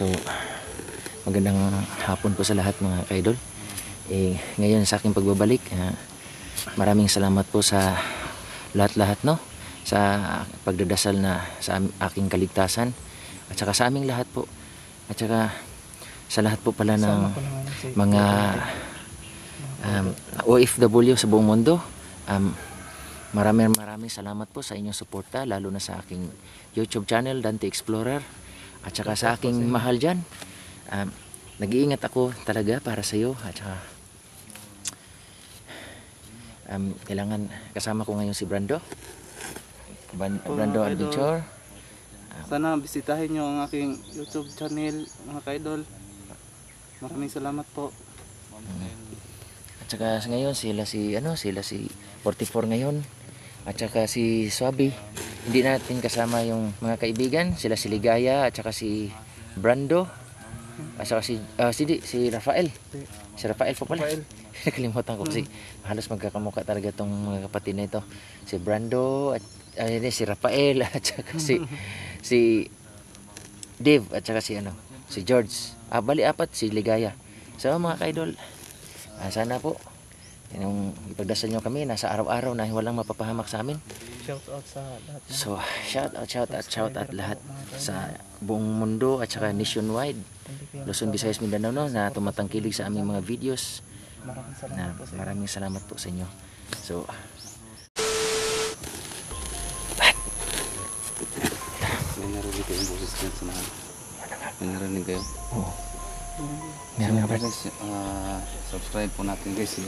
So, magandang hapon po sa lahat mga kaidol. Ngayon sa aking pagbabalik, maraming salamat po sa lahat-lahat, no? Sa pagdadasal na sa aking kaligtasan at saka sa aming lahat po. At saka sa lahat po pala ng mga OFW sa buong mundo. Maraming salamat po sa inyong suporta, lalo na sa aking YouTube channel, Dante Explorer. At saka sa aking mahal dyan. Nag-iingat ako talaga para sa iyo. At saka kailangan kasama ko ngayon si Brando. Brando Adventure. Sana bisitahin nyo ang aking YouTube channel mga kaidol. Maraming salamat po. At saka ngayon sila si 44 ngayon. At saka si Swabi. Hindi natin kasama yung mga kaibigan, sila si Ligaya at saka si Brando. At saka si Rafael. Si Rafael po pala. Nakalimutan ko kasi halos magkakamukha talaga tong mga kapatid na ito. Si Brando at si Rafael at saka si Dave at saka si George. Bali apat, si Ligaya. So mga kaidol, sana po yung ipagdasal nyo kami nasa araw-araw na walang mapapahamak sa amin. Shout out sa lahat. So shout out lahat sa buong mundo at saka nationwide, Luzon, Visayas, Mindanao, no, na tumatangkilig sa aming mga videos. Maraming salamat po sa inyo. So May narinig kayong boses dyan sa mga. May narinig kayo? Oo. Meron nga guys, subscribe po natin guys si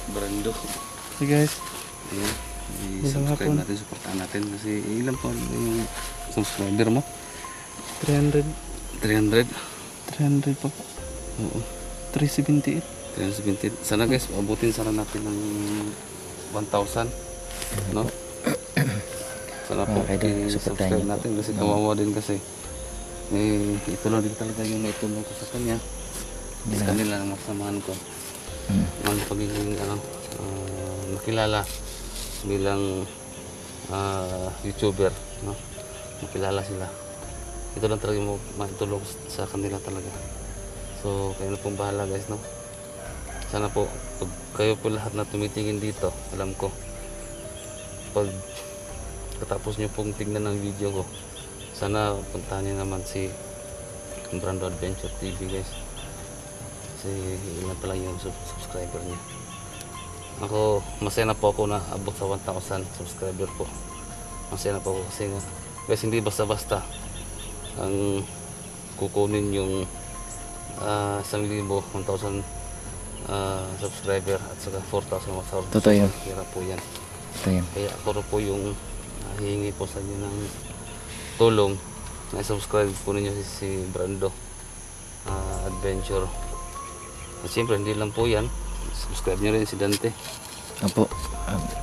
Brando. Hey guys, Ayan, i-subscribe natin, supportan natin kasi ilan po yung subscriber mo? 300 po. Oo, 378. 370. Sana guys, abutin sana natin ng 1,000, no? Sana po i-subscribe natin kasi kawawa din kasi ito lang din talaga yung naitulong ko sa kanya. Sa kanila ang masamahan ko ang pagiging makilala bilang YouTuber, no? Makilala sila. Ito lang talaga yung matulong sa kanila talaga. So kayo na pong bahala guys, no? Sana po pag kayo po lahat na tumitingin dito, alam ko pag katapos nyo pong tignan ng video ko, sana puntahan nyo naman si Brando Adventure TV guys. Kasi ilan pa lang yung subscriber niya. Ako, masaya na po ako na abot sa 1,000 subscriber po. Masaya na po ako kasi guys, hindi basta-basta ang kukunin yung 1,000, 1,000 subscriber at saka 4,000 watts. Totoo yun. Kira po yan. Kaya ako po yung hihingi po sa inyo ng tulong na subscribe po ninyo si Brando Adventure. At siyempre hindi lang po yan, subscribe nyo rin si Dante. Opo,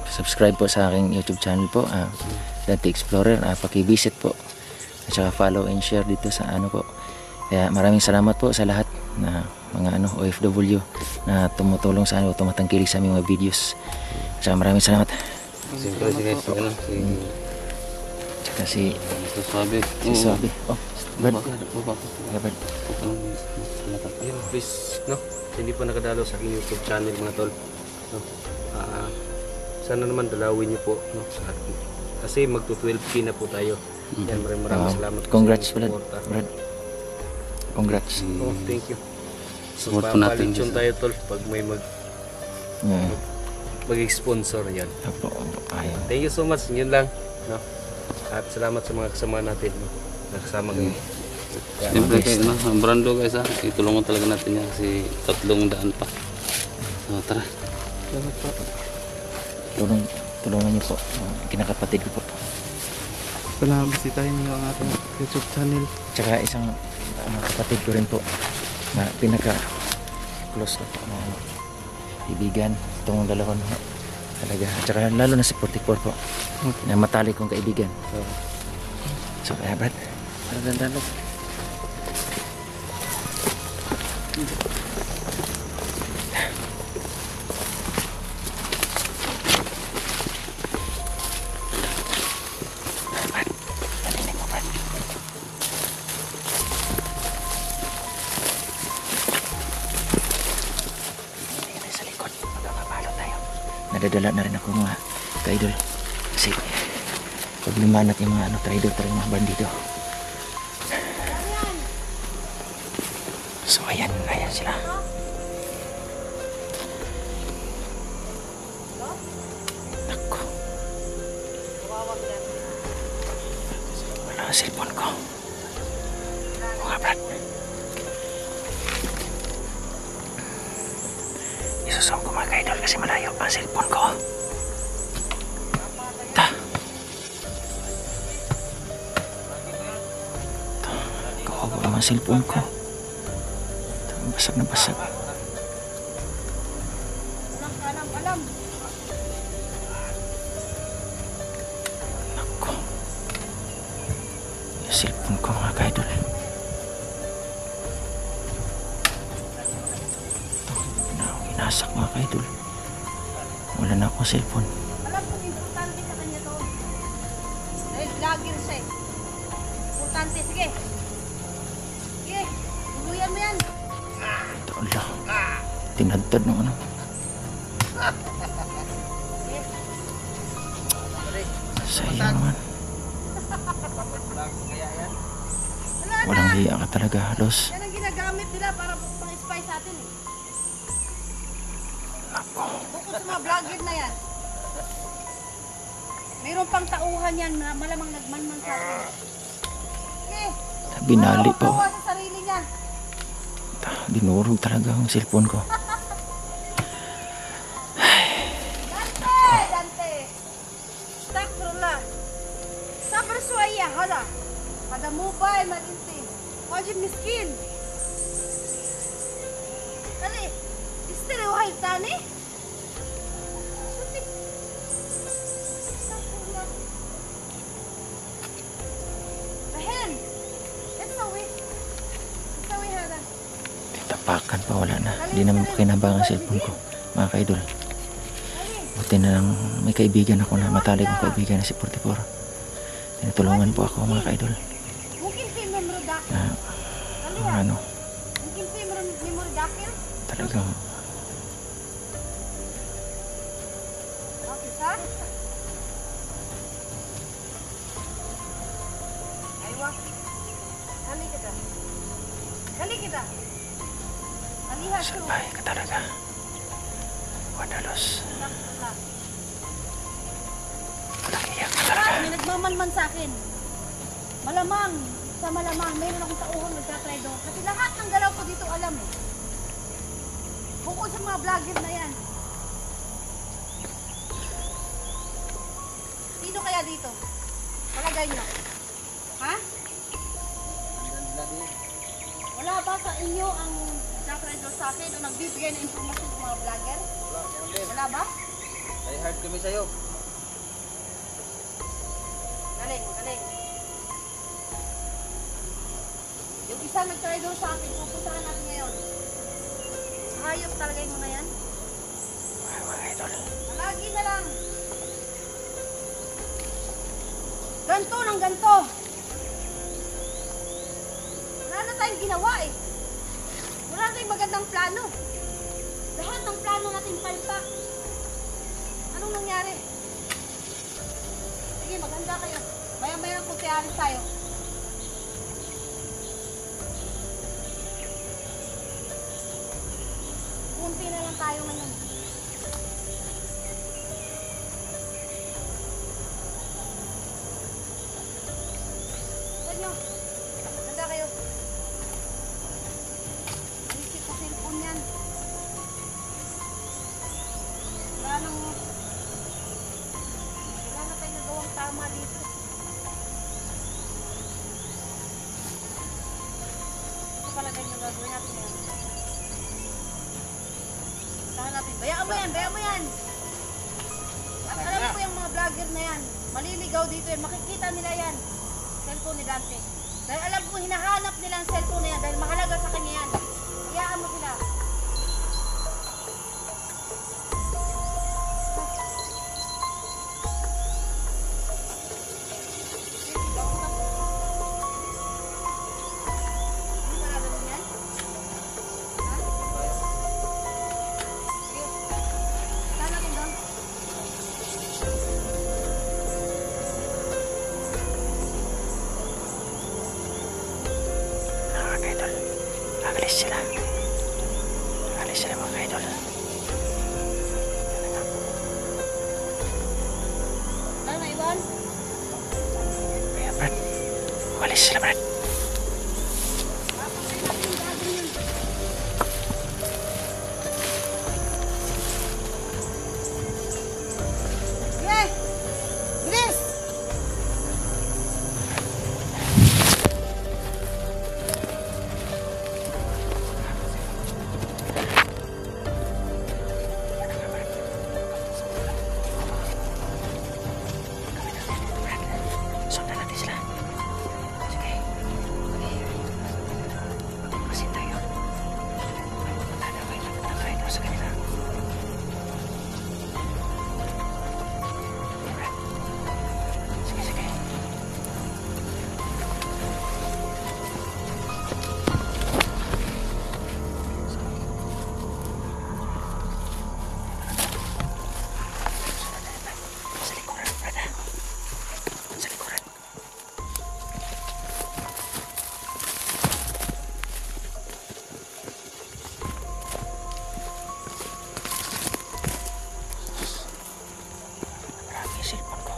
subscribe po sa aking YouTube channel po, Dante Explorer. Paki-visit po at saka follow and share dito sa po. Kaya maraming salamat po sa lahat na mga OFW na tumutulong sa tumatangkilig sa aming mga videos. At saka maraming salamat. Siyempre si guys, Tsaka si Swabi. Oh, Brad. Brad. Yun, please, no? Hindi pa nakadalo sa aking YouTube channel mga tol, no? Sana naman dalawin niyo po, no? Kasi magto 12K na po tayo. Yan, maraming salamat. Congrats Brad. Congrats. Oh, thank you. So Support po natin papalitsun tayo tol pag may mag-sponsor yan. Opo, ayun. Thank you so much, yun lang, no? At salamat sa mga kasama natin, no? Nakasama ngayon. Siyempre kayo, Brando guys, itulungan talaga natin yan kasi 300 pa. So tara. Salamat po. Tulungan niyo po, kinakapatid ko po. Sana bisitahin niyo ang ating YouTube channel. Tsaka isang kapatid ko rin po na pinaka close na po na kaibigan, itong dalawa na talaga. At saka lalo na si 44 po, na matalik kong kaibigan. So kaya Brad, parang nadadala na rin ako mga ka-idol. Kasi pag lumanat yung mga traidor talaga mga bandido. So ayan sila. Nako. Wala ang cellphone ko. Mga brad. Isusong ko mga ka-idol kasi malayo ang cellphone ko. Kawawa ang cellphone ko. Basag na basag. Nako. Yung cellphone ko mga ka-idol. Inasak mga ka-idol. Wala na akong cellphone. Alam ko importante sa kanya to. Dahil vlogger siya eh. Importante, sige. Sige, tuluyan mo yan. Ito Allah. Tinadtad ng ano. Sayang man. Walang hiya ka talaga halos. Yan ang ginagamit nila para pang-spy sa atin eh. Nako. Bukod sa mga vlogger na yan. Mayroon pang tauhan yan na malamang nagmanman sa atin. Sige. Binali pa. Kawawa sa sarili niya. Dinurog talaga ang cellphone ko. Dante! Astaghfirullah. Sabar suaya, hala. Hada mobile man inti. Wajib miskin. Kali, istiri wahai tani. Sutik. Astaghfirullah. Bahen. Esawi. Esawi hada. Tapakan pa, wala na. Hindi naman pakinabang ang cellphone ko mga ka-idol. Buti na lang may kaibigan ako na matalik kong kaibigan na si 44. Tinutulungan po ako mga ka-idol Mungkin si memory dakil. na ano, Mungkin si memory dakil. talagang Okay, sir? Aywa. Kali kita. Kali kita. Alihat ko. sabay ka talaga. Wadalos. Walang iyak ka talaga. May nagmamanman sa akin. Malamang, sa malamang, mayroon akong tauhan nagtatraido. Kasi lahat ng galaw ko dito alam eh. Bukod sa mga vlogger na yan. Sino kaya dito? Palagay nyo. Ha? Wala ba sa inyo ang nagtatraido sa akin o nagbibigay ng informasyon sa mga vlogger? Wala ba? Ay hard kami sa'yo. Galing, galing. Yung isa nag-traido sa akin, pupuntahan natin ngayon. Hayop talaga yung mga yan. Ay, mga idol. Lagi na lang. Ganto ng ganto. Wala na tayong ginawa eh. Wala na tayong magandang plano. Lahat ng plano natin palpak. Anong nangyari? Sige, maganda kayo. Maya-maya kung tiyaris tayo. Kunti na lang tayo ngayon. Tanyo, maganda kayo. Isip sa cellphone yan. Wala na tayong nagawang tama dito. Ito pala ganyan gagawin natin ngayon. Tahan natin. Bayaan mo yan, bayaan mo yan. At alam ko yung mga vlogger na yan, maliligaw dito yan, makikita nila yan. Cellphone ni Dante. Dahil alam ko hinahanap nila ang cellphone na yan dahil mahalaga sa kanya yan. Hayaan mo sila. ka-idol. Alis sila. Alis sila mga ka-idol. Ano na, Iwan? Ayan, Brad. Alis sila, Brad. Sige! Bilis! Sundan natin sila. Sige. Masin tayo. Tadaway lang na kayo sa kanila. Brad. Sige, sige. Sa likuran, Brad, ha? Sa likuran. Marami yung cellphone ko.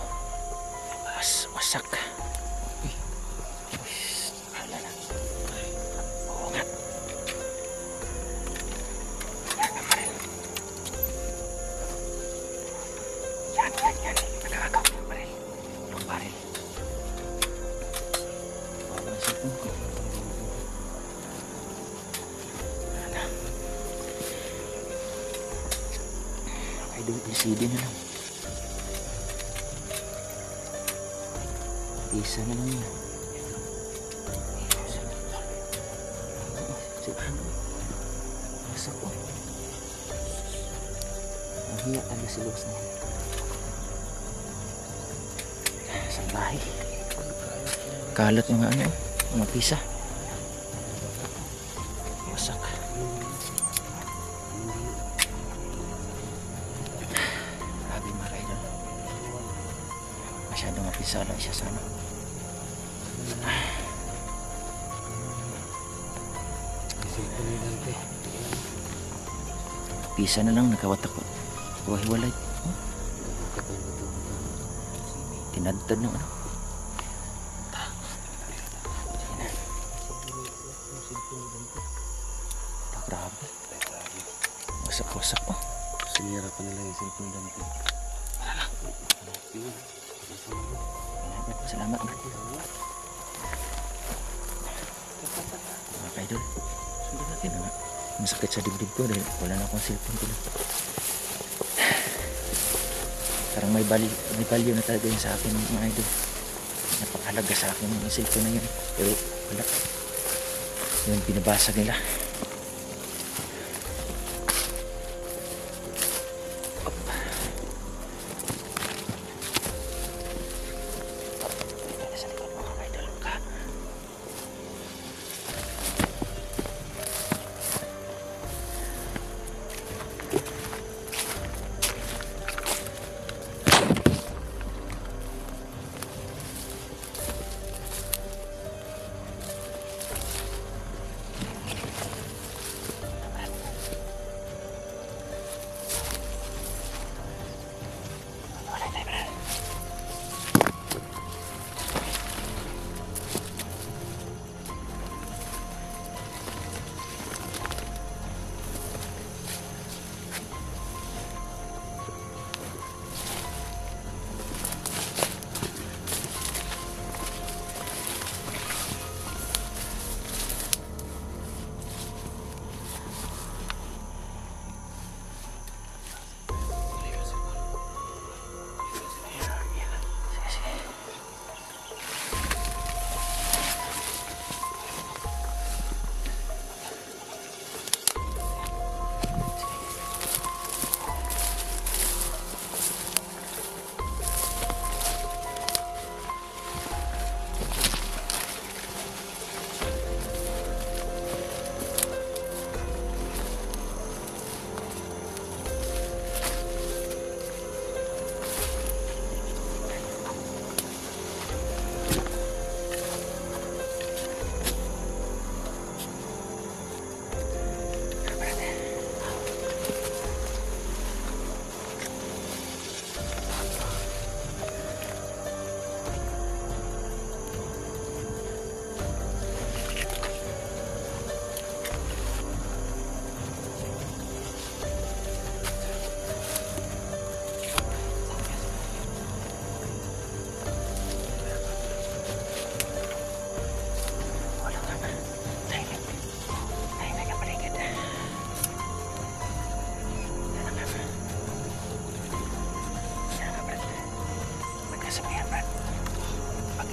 Wasak. Uy. Hala na. Oo nga. Yan ang baril. Yan. Nagkakagaw yung baril. Yung baril. Wala ang cellphone ko. Wala. Ay, doon LCD na lang. Isa na lang yun. Wasak ko. Ang hiya talaga si Luz na yun. Sa bahay. Kalat yung ano, mga pisa. Wasak. Grabe mga kaidol. Masyadong mapisa lang siya sa ano. Pisa na lang nakawatak ko. Wahiwalay. Oh. Tinadtad ng ano. Grabe. Wasak-wasak pa. Sinira pa nila yung cellphone dante. Salamat. Mga kaidol. Sundan natin na nga. Masakit sa dibdib ko dahil wala na akong cellphone ko. Parang may value na talaga yun sa akin mga idol. Napakahalaga sa akin yung cellphone na yun. Pero wala. Yun binabasag nila. Sa likod mga idol ka.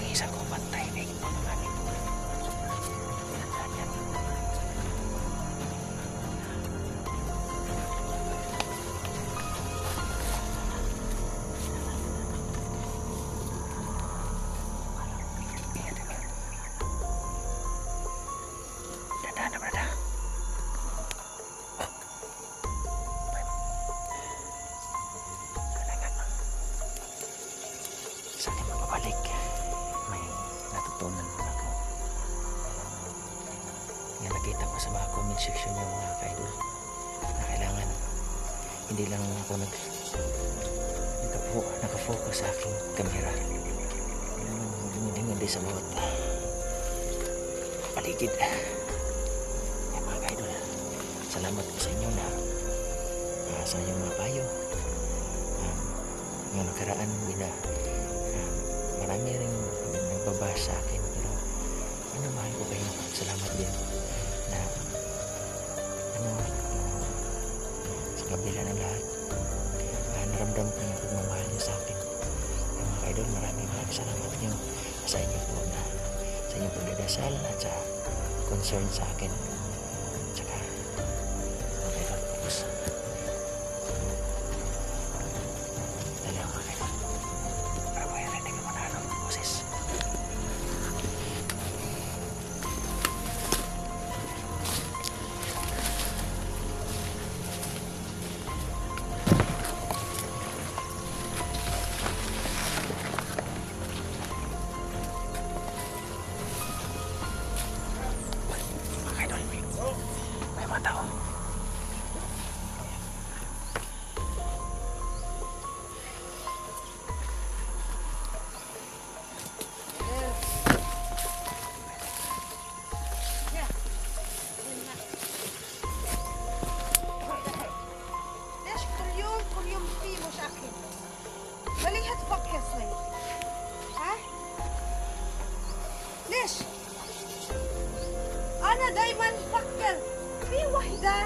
isa ko bantay kay mga gamit. Yan. Dahan na brada. Sa akin magbabalik, may natutunan na ako. Yan, nakita ko sa mga comment section yung mga ka-idol na kailangan hindi lang ako nakafocus sa aking camera. Dumidingin din sa bawat paligid. Yan mga ka-idol, salamat po sa inyo na sa inyong mga payo. Mga nakaraan marami rin nagbabasa sa akin, pero mahal ko kayo. Salamat din na sa kabila ng lahat, naramdam ko yung pagmamahal niyo sa akin. Mga ka-idol, maraming salamat niyo sa inyo po na sa inyong pagdadasal at sa concern sa akin. Tsaka mga ka-idol, tapos dalawa mga ka-idol, para mayarinig ako na anong boses. Mga ka-idol, may mga tao. ليش كل يوم في مشاكل؟ ما ليه تفكر شوي؟ ها؟ ليش؟ أنا دايما بفكر في وحدة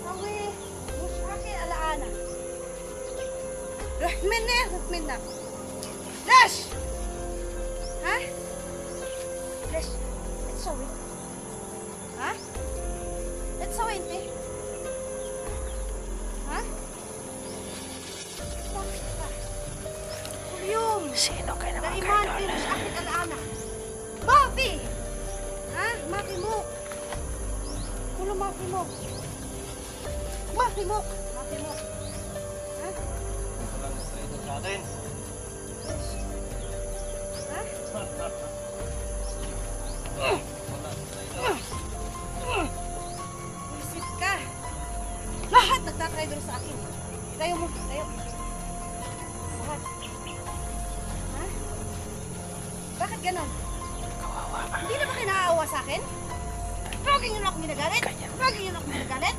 تسوي مشاكل الآن. رحت منك. ليش؟ ها؟ ليش؟ تسوي؟ ها؟ تسوي أنت؟ ها؟ كل يوم Sino kayo naman دائما في ka-idol? مشاكل الآن. ما في. ها؟ ما في موق. كله ما في موق. ما في موق. ها؟ ليش؟ ها؟ Visit ka. Lahat nagtatraidor sa akin. Tayo mo, tayo. Lahat. Ha? Bakit ganon? Kawawa ka. Hindi na ba kayo naaawa sa akin? Lagi nyo na ako minagalit? Ganyan. Lagi nyo na ako minagalit?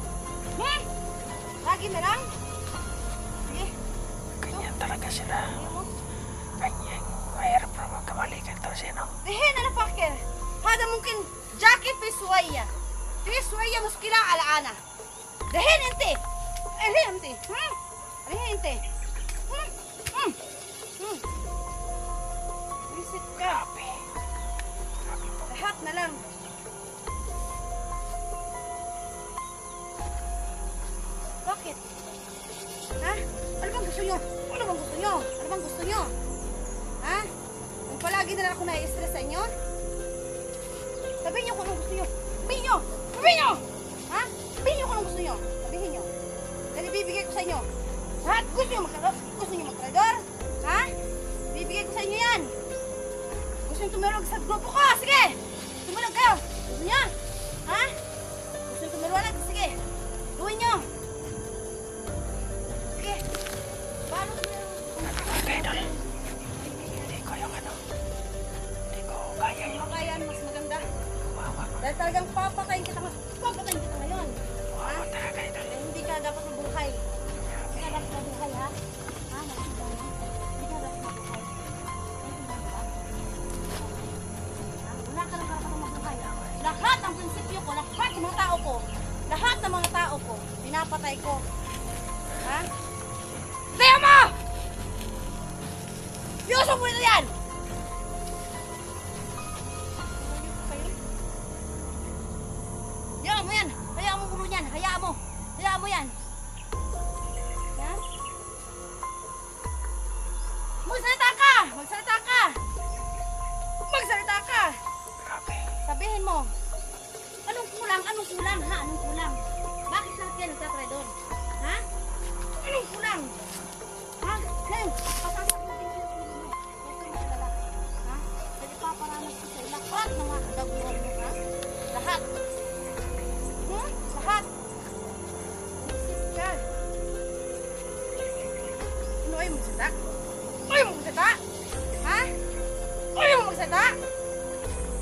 Lagi na lang? Sige. Ganyan talaga sila. Sige mo. Ganyan. Mahirap na magkamalikan to sino. دحين انا افكر هذا ممكن جاكي في شويه مشكله على انا دحين انت ليه انت ليه انت Visit ka. Lahat na lang. Bakit? Ha? Ano bang gusto nyo? Ano bang gusto nyo? Ano bang gusto nyo? Ha? Kung palagi na lang ako nai-stress sa inyo? Sabihin nyo kung anong gusto nyo. Sabihin nyo! Sabihin nyo! Ha? Sabihin nyo kung anong gusto nyo. Sabihin nyo. Dahil ibibigay ko sa inyo. Ha? Gusto nyo mag-traidor? Ha? Ibibigay ko sa inyo yan. Gusto nyo tumulog sa grupo ko? Sige! Tumulog kayo. Gusto nyo? Ha? Gusto nyo tumulog? Sige. Gawin nyo. Sige. Paano nyo? Idol. Hindi ko yung ano. Hindi ko kaya yung Makayan, mas maganda. kawawa. Dahil talagang papatayin kita ngayon. Kawawa talaga idol. Eh, hindi ka dapat mabuhay. Hindi ka dapat mabuhay, ha? Ha? Nakikinig mo? Hindi ka dapat mabuhay. Nakikinig mo ba? Ha? Wala ka lang karapatang mabuhay. Lahat ng prinsipyo ko, lahat ng mga tao ko, pinapatay ko. Ha? Tayo mo! Yusuf mo na yan! mo? Anong kulang? Anong kulang, ha? Anong kulang? Bakit lahat kayo nagtatry doon? Ha? Anong kulang? Ha? Ngayon, pasasabugin ko yung ulo mo. Huwag kang magalala. Ha? Kasi paparanas ko sa'yo lahat ng mga kagaguhan mo, ha? Lahat. Lahat. Isip ka. Ano ay magsata? Ayaw mo magsata? Ha? Ayaw mo magsata?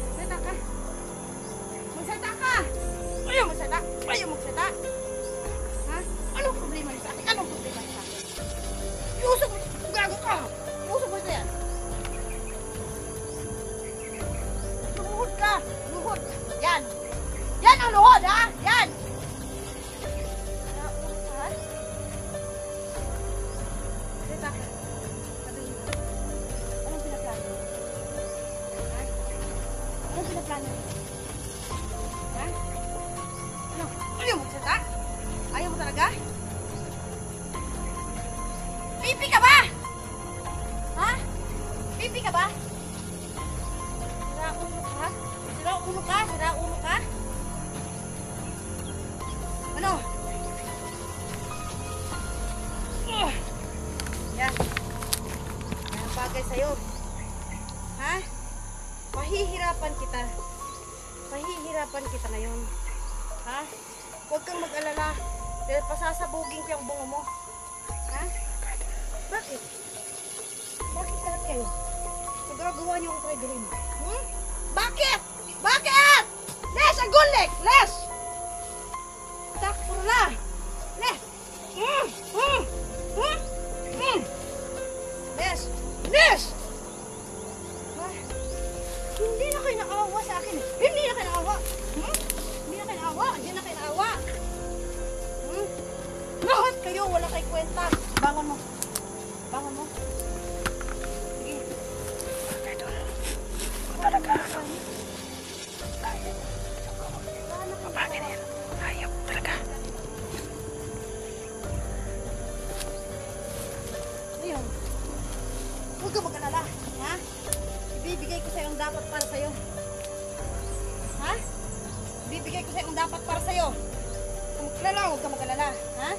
Magsata ka. Magsata ka. Ayaw magsata. Ayaw magsata. Ha? Anong problema niyo sa akin? Anong problema niyo sa akin? Iusok mo. Gago ka. Iusok mo ito yan. Lumuhod ka. Luhod. Yan. Yan ang luhod, ha? Yan. Ha? Magsata ka. Sabihin mo. Anong pinaplano? Ha? Anong pinaplano? Ha? Ano? Ayaw mo magsalita? Ayaw mo talaga? Pipi ka ba? Ha? Pipi ka ba? Sira ulo ka? Sira ulo ka? Sira ulo ka? Ano? Yan. Yan ang bagay sa'yo. Ha? Pahihirapan kita. Pahihirapan kita ngayon. Ha? Huwag kang mag-alala. Dahil pasasabugin ko yung bungo mo. Ha? Bakit? Bakit lahat kayo? Nagagawa niyo akong traidorin. Bakit? Bakit? Les, agulik! Les! Takpuro na! Les! Les! Les! Ha? Hindi na kayo naawa sa akin. Hindi na kayo naawa. Hindi na kayo naawa. Hindi na kayo naawa. Lahat kayo, wala kayo kwenta. Bangon mo. Bangon mo. Sige. Talaga. Bakit yan? Ayaw talaga. Ayun. Huwag ka mag-alala. Ha? Ibibigay ko sa'yo ang dapat para sa'yo. Ha? Ibibigay ko sa'yo ang dapat para sa'yo. Huwag ka mag-alala. Huwag ka mag-alala. Ha?